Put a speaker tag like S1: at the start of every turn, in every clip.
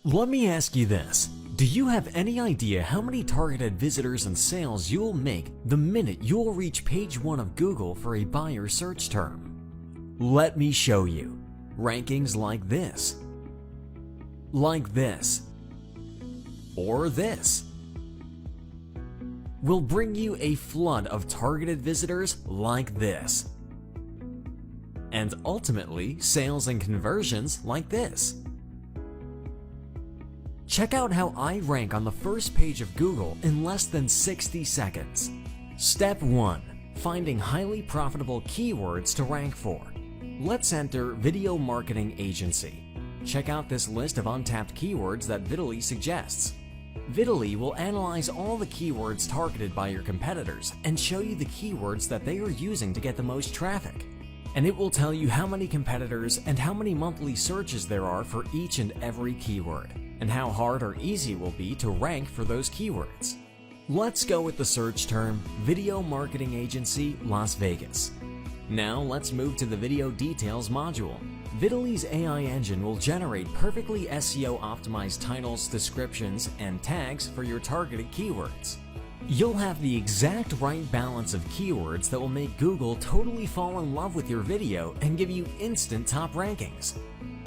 S1: Let me ask you this. Do you have any idea how many targeted visitors and sales you'll make the minute you'll reach page 1 of Google for a buyer search term? Let me show you. Rankings like this, or this will bring you a flood of targeted visitors like this, and ultimately sales and conversions like this. Check out how I rank on the first page of Google in less than 60 seconds. Step 1. Finding highly profitable keywords to rank for. Let's enter video marketing agency. Check out this list of untapped keywords that Videly suggests. Videly will analyze all the keywords targeted by your competitors and show you the keywords that they are using to get the most traffic. And it will tell you how many competitors and how many monthly searches there are for each and every keyword, and how hard or easy it will be to rank for those keywords. Let's go with the search term Video Marketing Agency Las Vegas. Now let's move to the Video Details module. Videly's AI engine will generate perfectly SEO optimized titles, descriptions, and tags for your targeted keywords. You'll have the exact right balance of keywords that will make Google totally fall in love with your video and give you instant top rankings.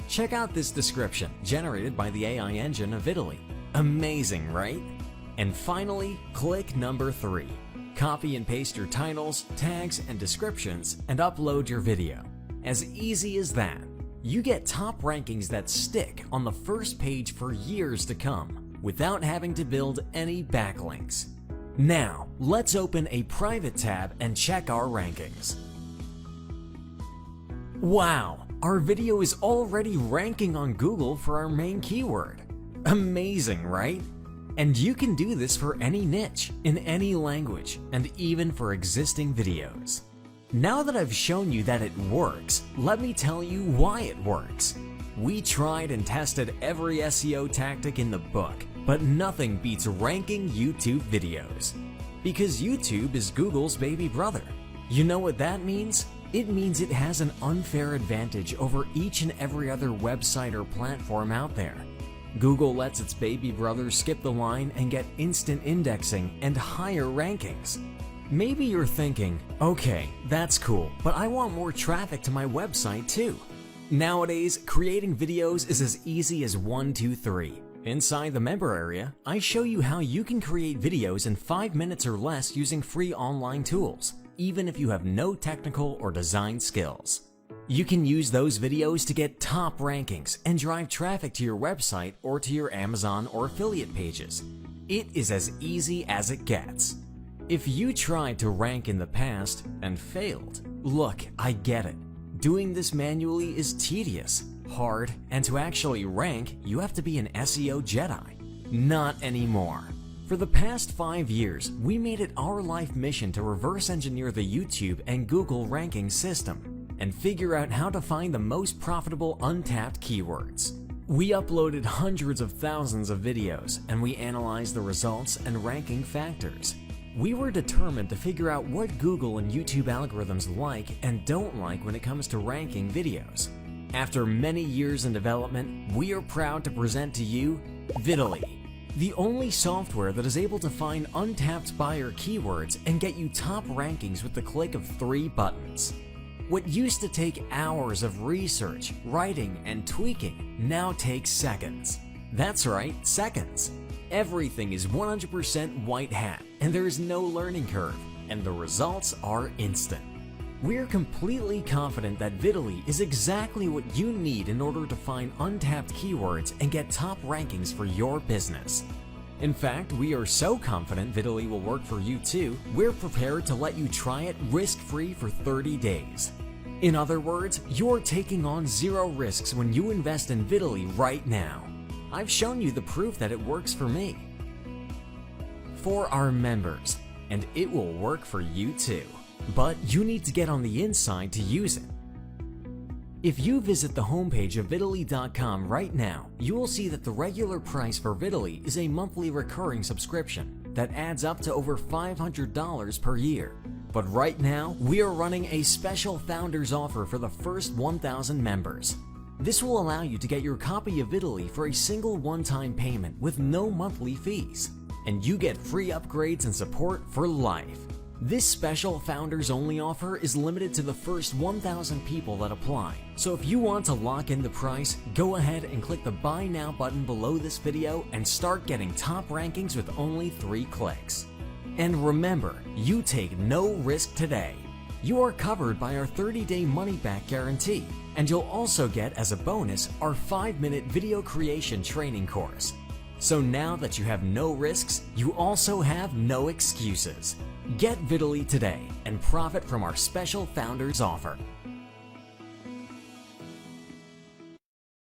S1: Check out this description generated by the AI engine of Videly. Amazing, right? And finally, click number 3. Copy and paste your titles, tags, and descriptions and upload your video. As easy as that. You get top rankings that stick on the first page for years to come without having to build any backlinks. Now, let's open a private tab and check our rankings. Wow, our video is already ranking on Google for our main keyword. Amazing, right? And you can do this for any niche, in any language, and even for existing videos. Now that I've shown you that it works, let me tell you why it works. We tried and tested every SEO tactic in the book, but nothing beats ranking YouTube videos. Because YouTube is Google's baby brother. You know what that means? It means it has an unfair advantage over each and every other website or platform out there. Google lets its baby brother skip the line and get instant indexing and higher rankings. Maybe you're thinking, okay, that's cool, but I want more traffic to my website too. Nowadays, creating videos is as easy as 1, 2, 3. Inside the member area, I show you how you can create videos in 5 minutes or less using free online tools, even if you have no technical or design skills. You can use those videos to get top rankings and drive traffic to your website or to your Amazon or affiliate pages. It is as easy as it gets. If you tried to rank in the past and failed, look, I get it. Doing this manually is tedious, hard, and to actually rank, you have to be an SEO Jedi. Not anymore. For the past 5 years, we made it our life mission to reverse engineer the YouTube and Google ranking system and figure out how to find the most profitable untapped keywords. We uploaded hundreds of thousands of videos and we analyzed the results and ranking factors. We were determined to figure out what Google and YouTube algorithms like and don't like when it comes to ranking videos. After many years in development, we are proud to present to you Videly, the only software that is able to find untapped buyer keywords and get you top rankings with the click of 3 buttons. What used to take hours of research, writing, and tweaking now takes seconds. That's right, seconds. Everything is 100% white hat, and there is no learning curve, and the results are instant. We're completely confident that Videly is exactly what you need in order to find untapped keywords and get top rankings for your business. In fact, we are so confident Videly will work for you too, we're prepared to let you try it risk-free for 30 days. In other words, you're taking on 0 risks when you invest in Videly right now. I've shown you the proof that it works for me. For our members, and it will work for you too. But you need to get on the inside to use it. If you visit the homepage of Videly.com right now, you will see that the regular price for Videly is a monthly recurring subscription that adds up to over $500 per year. But right now, we are running a special founders offer for the first 1,000 members. This will allow you to get your copy of Videly for a single one-time payment with no monthly fees, and you get free upgrades and support for life. This special Founders Only offer is limited to the first 1,000 people that apply, so if you want to lock in the price, go ahead and click the Buy Now button below this video and start getting top rankings with only 3 clicks. And remember, you take no risk today. You are covered by our 30-day money-back guarantee, and you'll also get as a bonus our 5-minute video creation training course. So now that you have no risks, you also have no excuses. Get Videly today and profit from our special Founders offer.